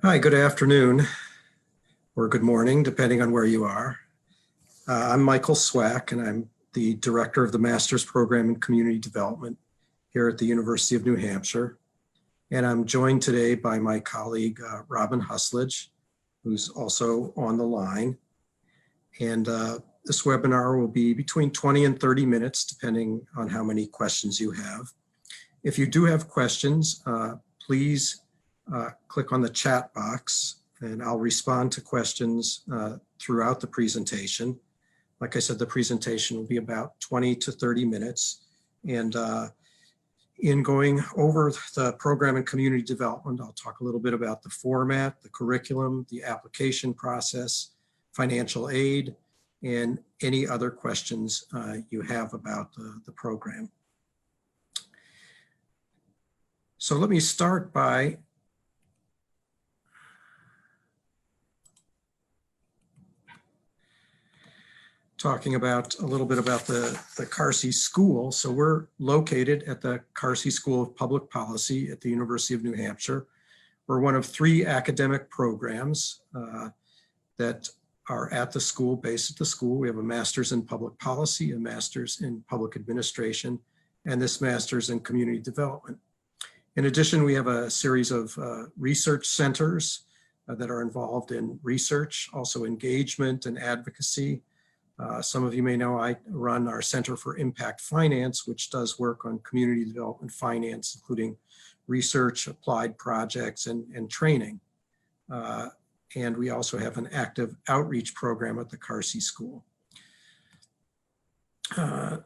Hi, good afternoon or good morning, depending on where you are. I'm Michael Swack, and I'm the director of the Master's Program in Community Development here at the University of New Hampshire. And I'm joined today by my colleague, Robin Husslage, who's also on the line. And this webinar will be between 20 and 30 minutes, depending on how many questions you have. If you do have questions, please click on the chat box and I'll respond to questions throughout the presentation. Like I said, the presentation will be about 20 to 30 minutes. And in going over the program and community development, I'll talk a little bit about the format, the curriculum, the application process, financial aid, and any other questions you have about the program. So let me start by talking about a little bit about the Carsey School. So we're located at the Carsey School of Public Policy at the University of New Hampshire. We're one of 3 academic programs that are at the school, based at the school. We have a master's in public policy, a master's in public administration, and this master's in community development. In addition, we have a series of research centers that are involved in research, also engagement and advocacy. Some of you may know I run our Center for Impact Finance, which does work on community development finance, including research, applied projects, and training. And we also have an active outreach program at the Carsey School. The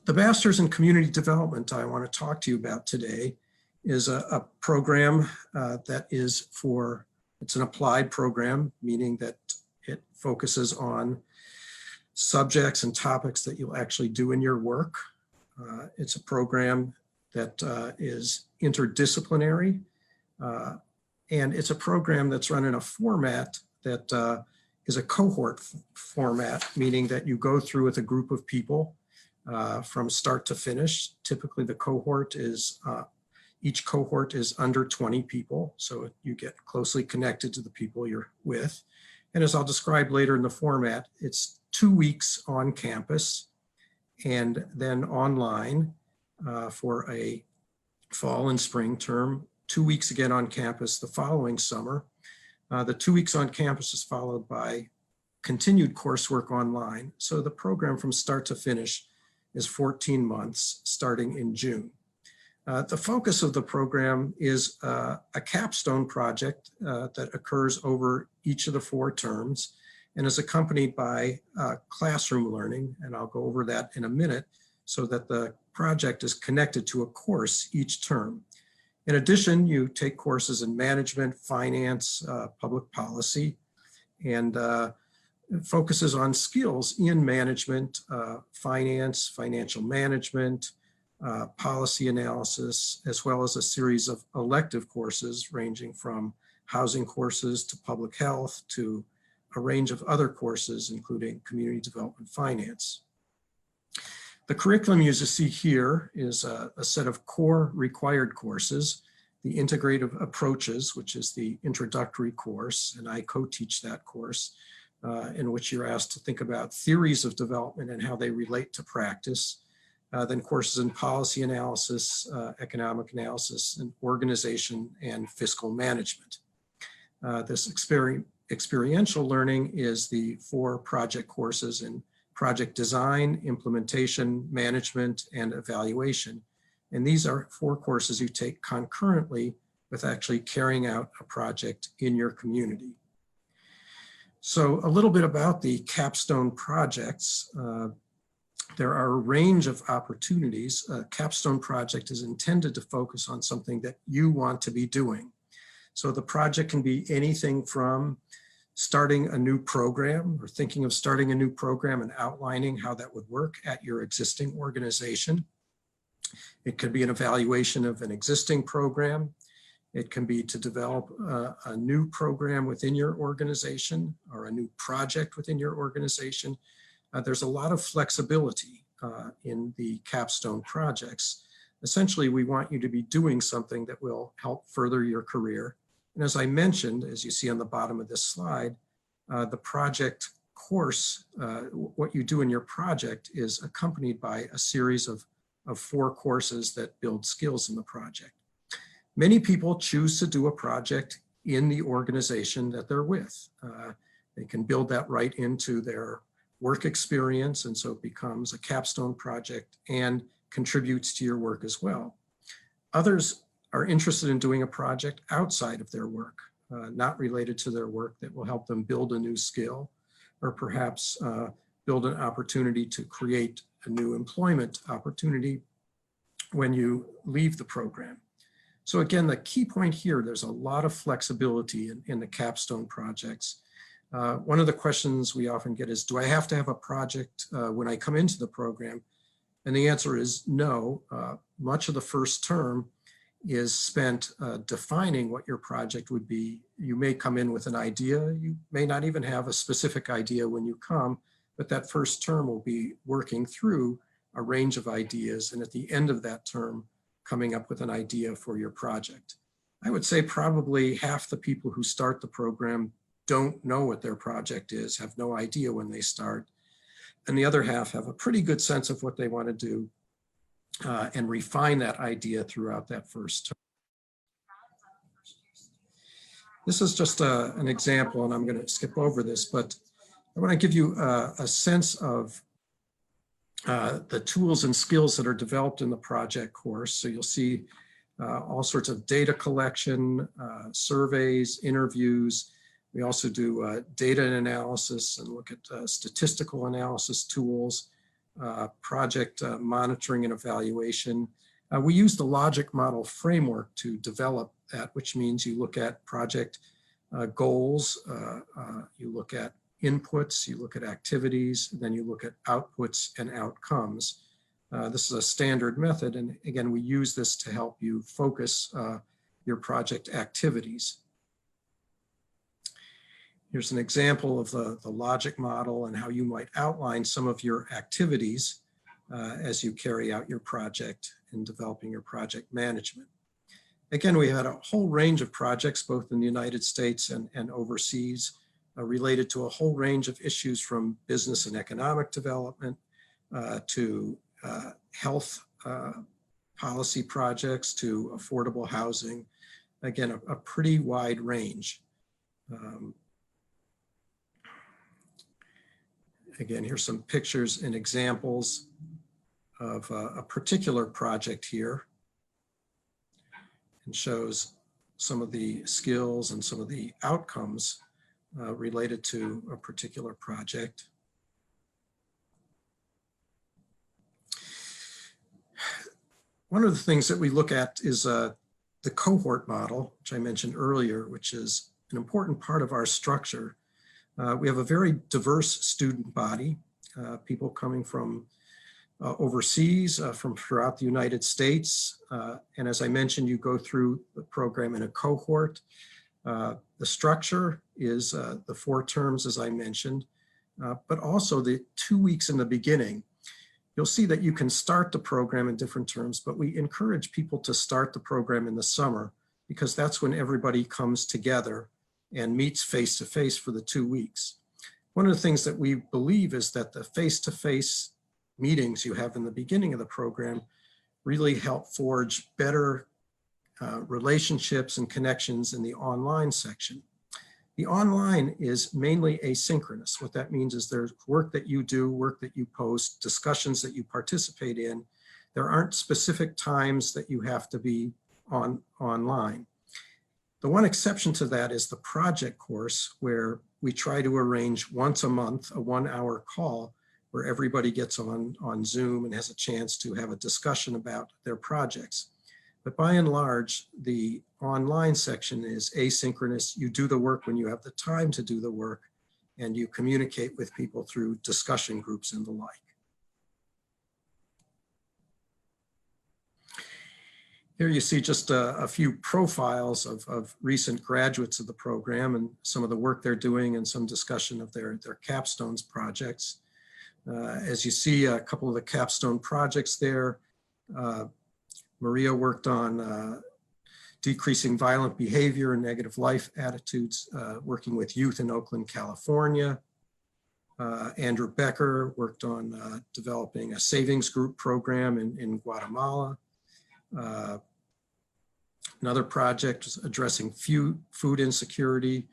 Master's in Community Development I want to talk to you about today is a program that is it's an applied program, meaning that it focuses on subjects and topics that you'll actually do in your work. It's a program that is interdisciplinary, and it's a program that's run in a format that is a cohort format, meaning that you go through with a group of people from start to finish. Typically the cohort is, each cohort is under 20 people, so you get closely connected to the people you're with. And as I'll describe later in the format, it's 2 weeks on campus and then online for a fall and spring term, 2 weeks again on campus the following summer. The 2 weeks on campus is followed by continued coursework online. So the program from start to finish is 14 months starting in June. The focus of the program is a capstone project that occurs over each of the 4 terms and is accompanied by classroom learning, and I'll go over that in a minute, so that the project is connected to a course each term. In addition, you take courses in management, finance, public policy, and it focuses on skills in management, finance, financial management, policy analysis, as well as a series of elective courses ranging from housing courses to public health to a range of other courses, including community development finance. The curriculum you see here is a set of core required courses, the integrative approaches, which is the introductory course, and I co-teach that course, in which you're asked to think about theories of development and how they relate to practice. Then courses in policy analysis, economic analysis, and organization and fiscal management. This experiential learning is the 4 project courses in project design, implementation, management, and evaluation. And these are 4 courses you take concurrently with actually carrying out a project in your community. So a little bit about the capstone projects. There are a range of opportunities. A capstone project is intended to focus on something that you want to be doing. So the project can be anything from starting a new program or thinking of starting a new program and outlining how that would work at your existing organization. It could be an evaluation of an existing program. It can be to develop a new program within your organization or a new project within your organization. There's a lot of flexibility in the capstone projects. Essentially, we want you to be doing something that will help further your career. And as I mentioned, as you see on the bottom of this slide, the project course, what you do in your project is accompanied by a series of 4 courses that build skills in the project. Many people choose to do a project in the organization that they're with. They can build that right into their work experience, and so it becomes a capstone project and contributes to your work as well. Others are interested in doing a project outside of their work, not related to their work, that will help them build a new skill, or perhaps build an opportunity to create a new employment opportunity when you leave the program. So again, the key point here, there's a lot of flexibility in the capstone projects. One of the questions we often get is, do I have to have a project when I come into the program? And the answer is no. Much of the first term is spent defining what your project would be. You may come in with an idea. You may not even have a specific idea when you come, but that first term will be working through a range of ideas, and at the end of that term, coming up with an idea for your project. I would say probably half the people who start the program don't know what their project is, have no idea when they start, and the other half have a pretty good sense of what they want to do and refine that idea throughout that first term. This is just an example, and I'm going to skip over this, but I want to give you a sense of the tools and skills that are developed in the project course. So you'll see all sorts of data collection, surveys, interviews. We also do data analysis and look at statistical analysis tools, project monitoring and evaluation. We use the logic model framework to develop that, which means you look at project goals, you look at inputs, you look at activities, then you look at outputs and outcomes. This is a standard method, and again, we use this to help you focus your project activities. Here's an example of the logic model and how you might outline some of your activities as you carry out your project in developing your project management. Again, we had a whole range of projects, both in the United States and overseas, related to a whole range of issues from business and economic development to health policy projects to affordable housing. Again, a pretty wide range. Again, here's some pictures and examples of a particular project here, and shows some of the skills and some of the outcomes related to a particular project. One of the things that we look at is the cohort model, which I mentioned earlier, which is an important part of our structure. We have a very diverse student body, people coming from overseas, from throughout the United States. And as I mentioned, you go through the program in a cohort. The structure is the 4 terms, as I mentioned, but also the 2 weeks in the beginning. You'll see that you can start the program in different terms, but we encourage people to start the program in the summer because that's when everybody comes together and meets face-to-face for the 2 weeks. One of the things that we believe is that the face-to-face meetings you have in the beginning of the program really help forge better relationships and connections in the online section. The online is mainly asynchronous. What that means is there's work that you do, work that you post, discussions that you participate in. There aren't specific times that you have to be online. The one exception to that is the project course, where we try to arrange once a month a 1-hour call where everybody gets on Zoom and has a chance to have a discussion about their projects. But by and large, the online section is asynchronous. You do the work when you have the time to do the work, and you communicate with people through discussion groups and the like. Here you see just a few profiles of recent graduates of the program and some of the work they're doing and some discussion of their capstones projects. As you see, a couple of the capstone projects there Maria worked on decreasing violent behavior and negative life attitudes, working with youth in Oakland, California. Andrew Becker worked on developing a savings group program in Guatemala. Another project was addressing food insecurity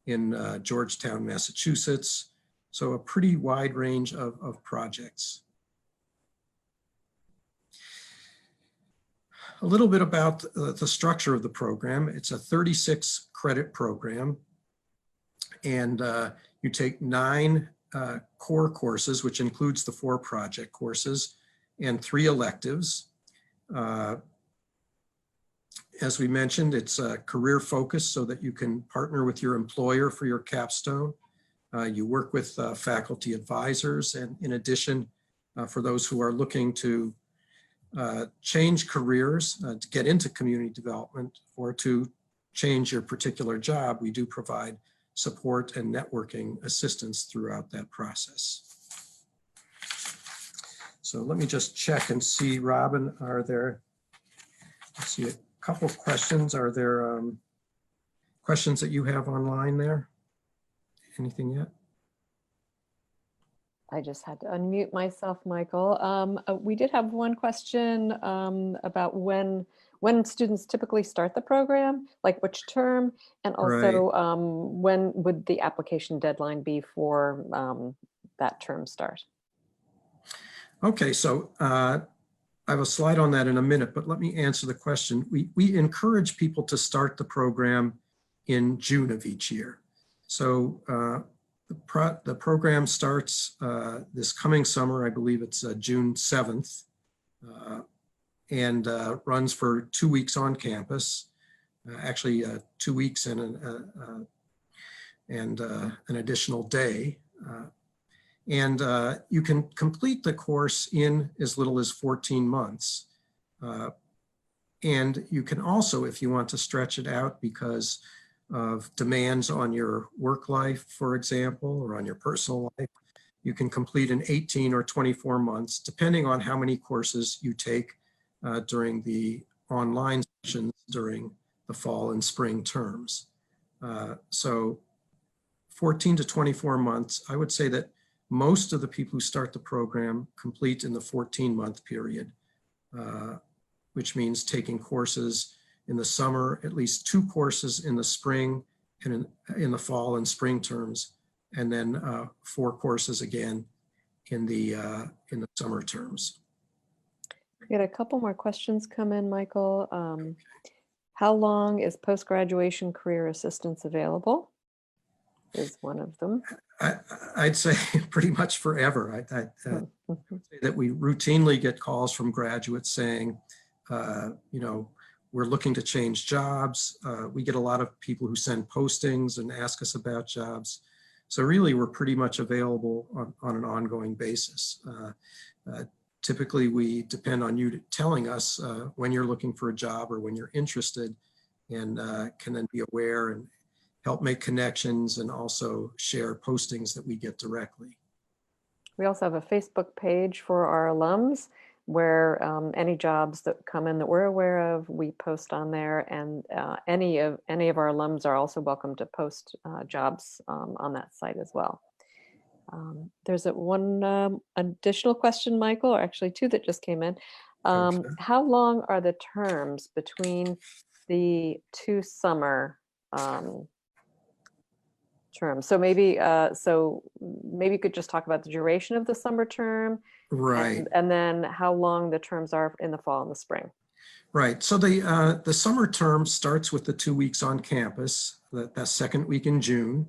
in Georgetown, Massachusetts. So a pretty wide range of projects. A little bit about the structure of the program. It's a 36 credit program, and you take 9 core courses, which includes the 4 project courses, and 3 electives. As we mentioned, it's career focused so that you can partner with your employer for your capstone. You work with faculty advisors, and in addition, for those who are looking to change careers, to get into community development, or to change your particular job, we do provide support and networking assistance throughout that process. So let me just check and see, Robin, are there, let's see, a couple of questions. Are there questions that you have online there? Anything yet? I just had to unmute myself, Michael. We did have one question about when students typically start the program, like which term, and also when would the application deadline be for that term start? Okay, so I have a slide on that in a minute, but let me answer the question. We encourage people to start the program in June of each year. So the program starts this coming summer. I believe it's June 7th, and runs for 2 weeks on campus. Actually, 2 weeks and an additional day. And you can complete the course in as little as 14 months. And you can also, if you want to stretch it out because of demands on your work life, for example, or on your personal life, you can complete in 18 or 24 months, depending on how many courses you take during the online sessions during the fall and spring terms. So 14 to 24 months, I would say that most of the people who start the program complete in the 14-month period, which means taking courses in the summer, at least 2 courses in the spring and in the fall and spring terms, and then 4 courses again in the summer terms. We had a couple more questions come in, Michael. How long is post-graduation career assistance available? Is one of them. I'd say pretty much forever. I would say that we routinely get calls from graduates saying, you know, we're looking to change jobs. We get a lot of people who send postings and ask us about jobs. So really, we're pretty much available on an ongoing basis. Typically, we depend on you telling us when you're looking for a job or when you're interested, and can then be aware and help make connections and also share postings that we get directly. We also have a Facebook page for our alums where any jobs that come in that we're aware of, we post on there, and any of our alums are also welcome to post jobs on that site as well. There's one additional question, Michael, or actually 2 that just came in. Okay. How long are the terms between the 2 summer terms? So maybe you could just talk about the duration of the summer term, right? And then how long the terms are in the fall and the spring. Right. So the summer term starts with the 2 weeks on campus. That second week in June,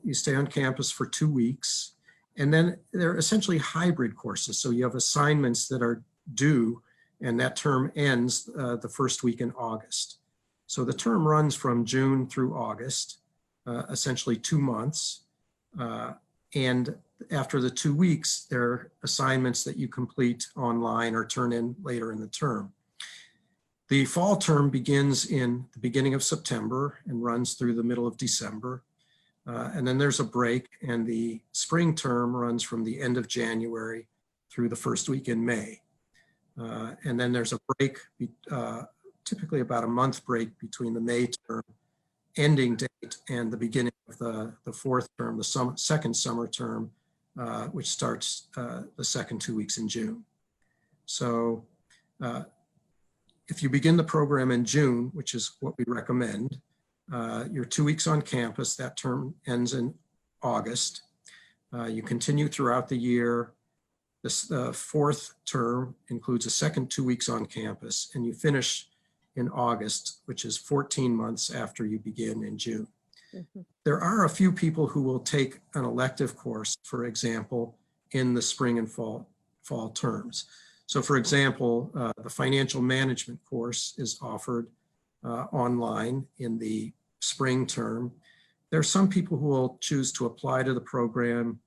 you stay on campus for 2 weeks, and then they're essentially hybrid courses. So you have assignments that are due, and that term ends the first week in August. So the term runs from June through August, essentially 2 months. And after the 2 weeks, there are assignments that you complete online or turn in later in the term. The fall term begins in the beginning of September and runs through the middle of December. And then there's a break, and the spring term runs from the end of January through the first week in May. And then there's a break, typically about a month break between the May term ending date and the beginning of the fourth term, the second summer term, which starts the second 2 weeks in June. So if you begin the program in June, which is what we recommend, you're 2 weeks on campus. That term ends in August. You continue throughout the year. This fourth term includes a second 2 weeks on campus, and you finish in August, which is 14 months after you begin in June. Mm-hmm. There are a few people who will take an elective course, for example, in the spring and fall terms. So for example, the financial management course is offered online in the spring term. There are some people who will choose to apply to the program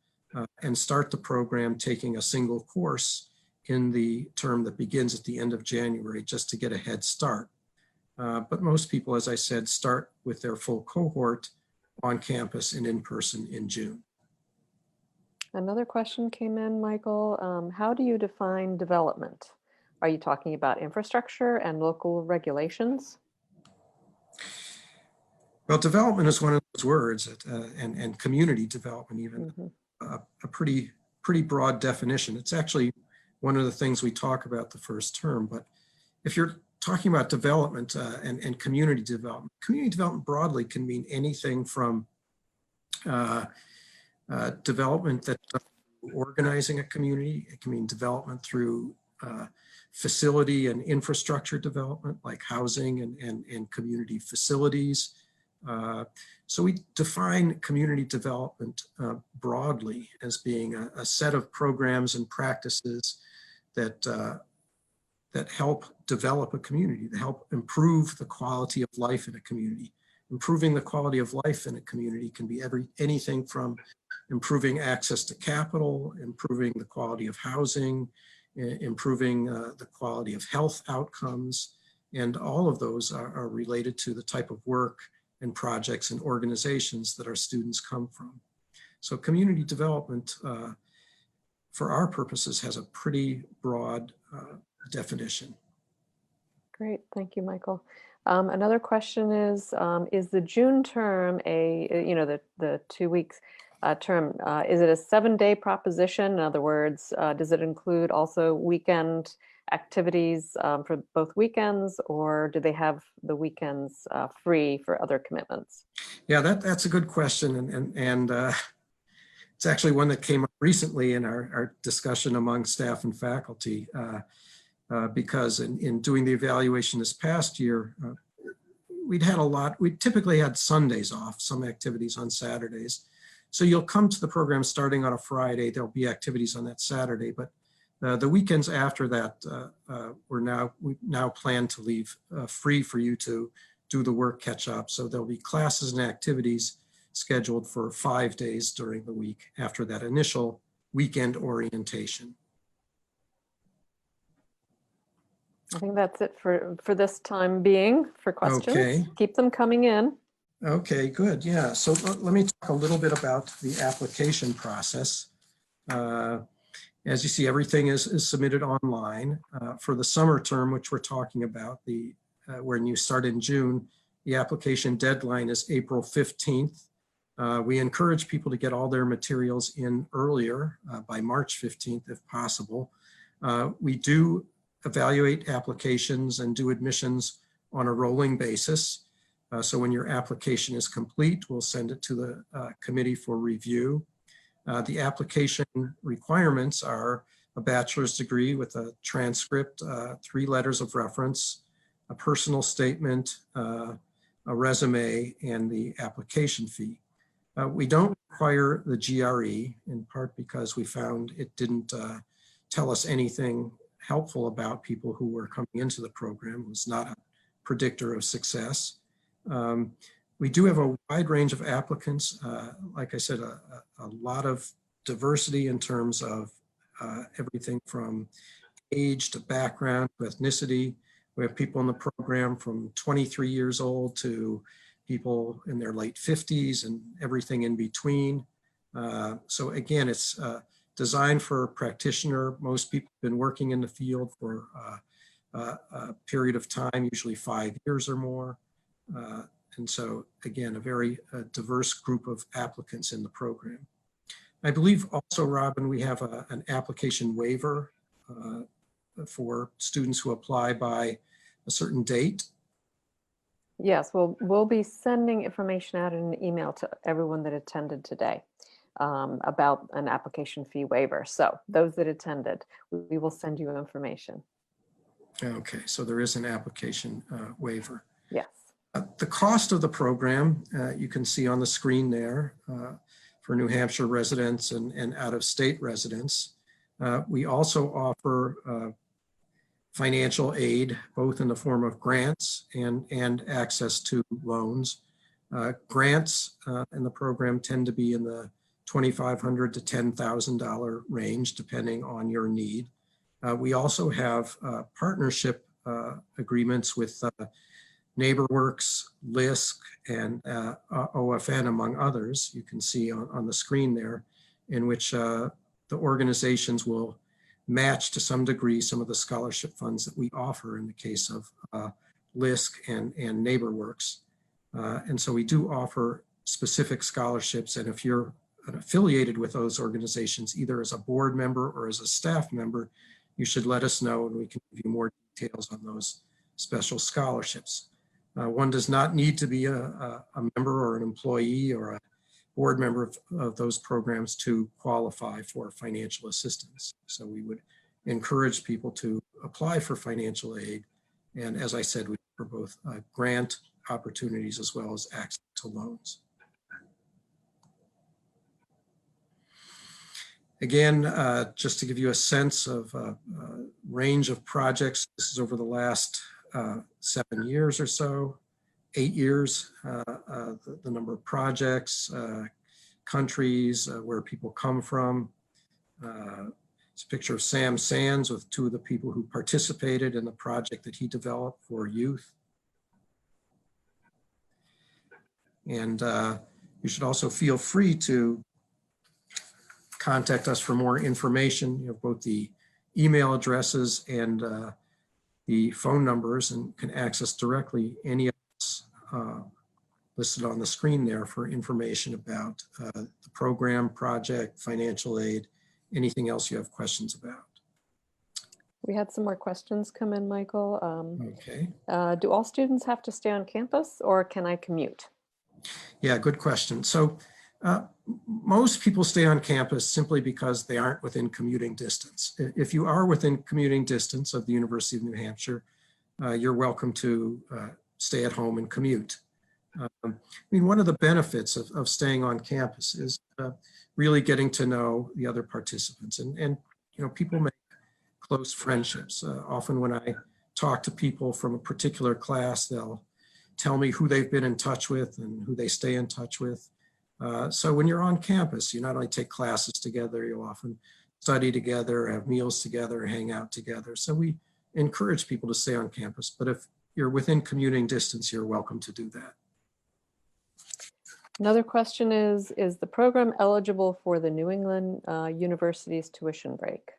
and start the program taking a single course in the term that begins at the end of January just to get a head start. But most people, as I said, start with their full cohort on campus and in person in June. Another question came in, Michael. How do you define development? Are you talking about infrastructure and local regulations? Well, development is one of those words, and community development even, mm-hmm. a pretty broad definition. It's actually one of the things we talk about the first term. But if you're talking about development and community development broadly can mean anything from development that organizing a community. It can mean development through facility and infrastructure development, like housing and community facilities. So we define community development broadly as being a set of programs and practices that help develop a community, that help improve the quality of life in a community. Improving the quality of life in a community can be anything from improving access to capital, improving the quality of housing, improving the quality of health outcomes, and all of those are related to the type of work and projects and organizations that our students come from. So community development, for our purposes, has a pretty broad definition. Great, thank you, Michael. Another question is the June term the 2 weeks term, is it a 7-day proposition? In other words, does it include also weekend activities for both weekends, or do they have the weekends free for other commitments? Yeah, that's a good question, and it's actually one that came up recently in our discussion among staff and faculty, because in doing the evaluation this past year, we typically had Sundays off, some activities on Saturdays. So you'll come to the program starting on a Friday, there'll be activities on that Saturday, but the weekends after that, we now plan to leave free for you to do the work catch up. So there'll be classes and activities scheduled for 5 days during the week after that initial weekend orientation. I think that's it for this time being for questions. Okay. Keep them coming in. Okay, good. Yeah. So let me talk a little bit about the application process. As you see, everything is submitted online. For the summer term, which we're talking about, when you start in June, the application deadline is April 15th. We encourage people to get all their materials in earlier, by March 15th, if possible. We do evaluate applications and do admissions on a rolling basis. So when your application is complete, we'll send it to the committee for review. The application requirements are a bachelor's degree with a transcript, 3 letters of reference, a personal statement, a resume, and the application fee. We don't require the GRE, in part because we found it didn't tell us anything helpful about people who were coming into the program. It was not a predictor of success. We do have a wide range of applicants. Like I said, a lot of diversity in terms of everything from age to background to ethnicity. We have people in the program from 23 years old to people in their late 50s and everything in between. So again, it's designed for a practitioner. Most people have been working in the field for a period of time, usually 5 years or more. And so again, a very diverse group of applicants in the program. I believe also, Robin, we have an application waiver for students who apply by a certain date. Yes, we'll be sending information out in an email to everyone that attended today about an application fee waiver. So those that attended, we will send you information. Okay, so there is an application waiver. Yes. The cost of the program, you can see on the screen there for New Hampshire residents and out-of-state residents. We also offer financial aid, both in the form of grants and access to loans. Grants in the program tend to be in the $2,500 to $10,000 range, depending on your need. We also have partnership agreements with NeighborWorks, LISC, and OFN, among others. You can see on the screen there, in which the organizations will match to some degree some of the scholarship funds that we offer in the case of LISC and NeighborWorks. And so we do offer specific scholarships, and if you're affiliated with those organizations, either as a board member or as a staff member, you should let us know and we can give you more details on those special scholarships. One does not need to be a member or an employee or a board member of those programs to qualify for financial assistance. So we would encourage people to apply for financial aid. And as I said, we offer both grant opportunities as well as access to loans. Again, just to give you a sense of range of projects, this is over the last 7 years or so, 8 years, the number of projects, countries, where people come from. It's a picture of Sam Sands with two of the people who participated in the project that he developed for youth. And you should also feel free to contact us for more information. You have both the email addresses and the phone numbers, and can access directly any of us listed on the screen there for information about the program, project, financial aid, anything else you have questions about. We had some more questions come in, Michael. Okay. Do all students have to stay on campus, or can I commute? Yeah, good question. So most people stay on campus simply because they aren't within commuting distance. If you are within commuting distance of the University of New Hampshire, you're welcome to stay at home and commute. I mean, one of the benefits of staying on campus is really getting to know the other participants, and you know, people make close friendships. Often when I talk to people from a particular class, they'll tell me who they've been in touch with and who they stay in touch with. So when you're on campus, you not only take classes together, you'll often study together, have meals together, hang out together. So we encourage people to stay on campus, but if you're within commuting distance, you're welcome to do that. Another question is the program eligible for the New England University's tuition break?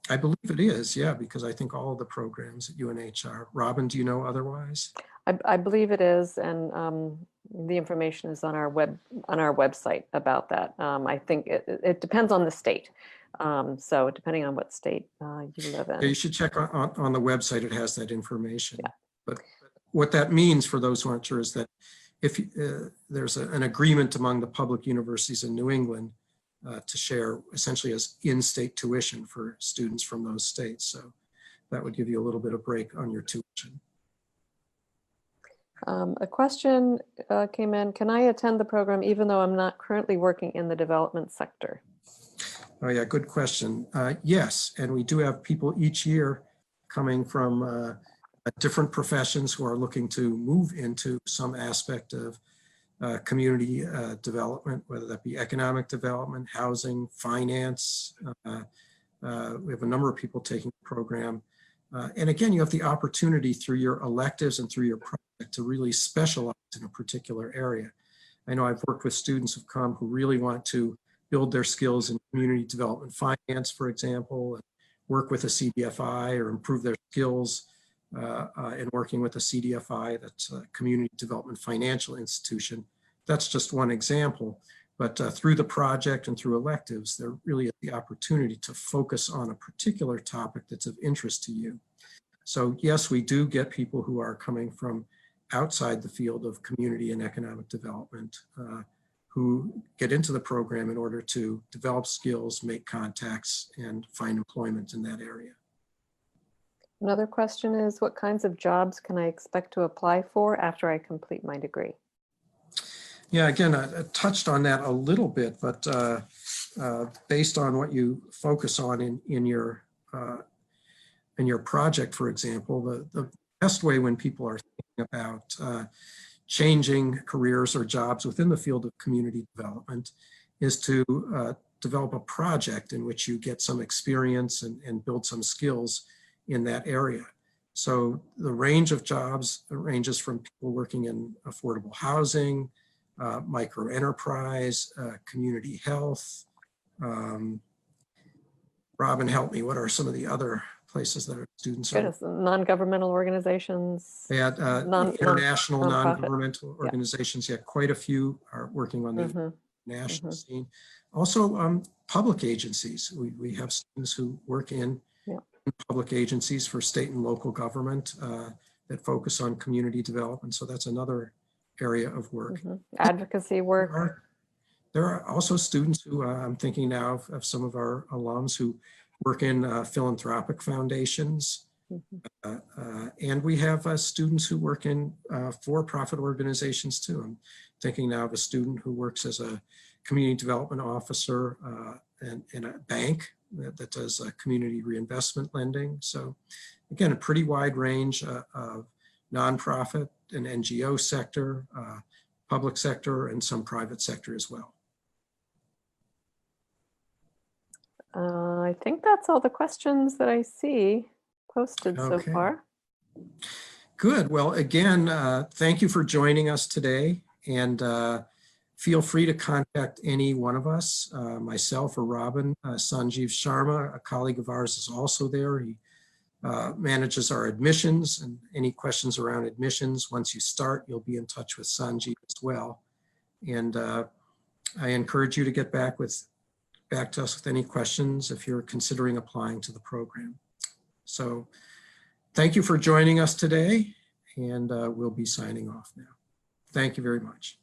I believe it is, yeah, because I think all of the programs at UNH are. Robin, do you know otherwise? I believe it is, and the information is on our website about that. I think it depends on the state. So depending on what state you live in. Yeah, you should check on the website. It has that information. Yeah. But what that means for those who aren't sure is that if there's an agreement among the public universities in New England to share essentially as in-state tuition for students from those states. So that would give you a little bit of break on your tuition. A question came in, can I attend the program even though I'm not currently working in the development sector? Oh yeah, good question. Yes, and we do have people each year coming from different professions who are looking to move into some aspect of community development, whether that be economic development, housing, finance. We have a number of people taking the program. And again, you have the opportunity through your electives and through your project to really specialize in a particular area. I know I've worked with students who've come who really want to build their skills in community development finance, for example, and work with a CDFI or improve their skills in working with a CDFI, that's a community development financial institution. That's just one example. But through the project and through electives, there really is the opportunity to focus on a particular topic that's of interest to you. So yes, we do get people who are coming from outside the field of community and economic development who get into the program in order to develop skills, make contacts, and find employment in that area. Another question is, what kinds of jobs can I expect to apply for after I complete my degree? Yeah, again, I touched on that a little bit, but based on what you focus on in your project, for example, the best way when people are thinking about changing careers or jobs within the field of community development is to develop a project in which you get some experience and build some skills in that area. So the range of jobs ranges from people working in affordable housing, micro enterprise, community health. Robin, help me. What are some of the other places that our students are? Non-governmental organizations. They had international non-governmental Yeah. organizations. Yeah, quite a few are working on the national scene. Also, public agencies. We have students who work in public agencies for state and local government that focus on community development. So that's another area of work. Advocacy work. There are also students who, I'm thinking now of some of our alums who work in philanthropic foundations. And we have students who work in for-profit organizations too. I'm thinking now of a student who works as a community development officer in a bank that does community reinvestment lending. So again, a pretty wide range of nonprofit and NGO sector, public sector, and some private sector as well. I think that's all the questions that I see posted so far. Good. Well, again, thank you for joining us today, and feel free to contact any one of us, myself or Robin. Sanjeev Sharma, a colleague of ours, is also there. He manages our admissions, and any questions around admissions, once you start, you'll be in touch with Sanjeev as well. And I encourage you to get back to us with any questions if you're considering applying to the program. So thank you for joining us today, and we'll be signing off now. Thank you very much.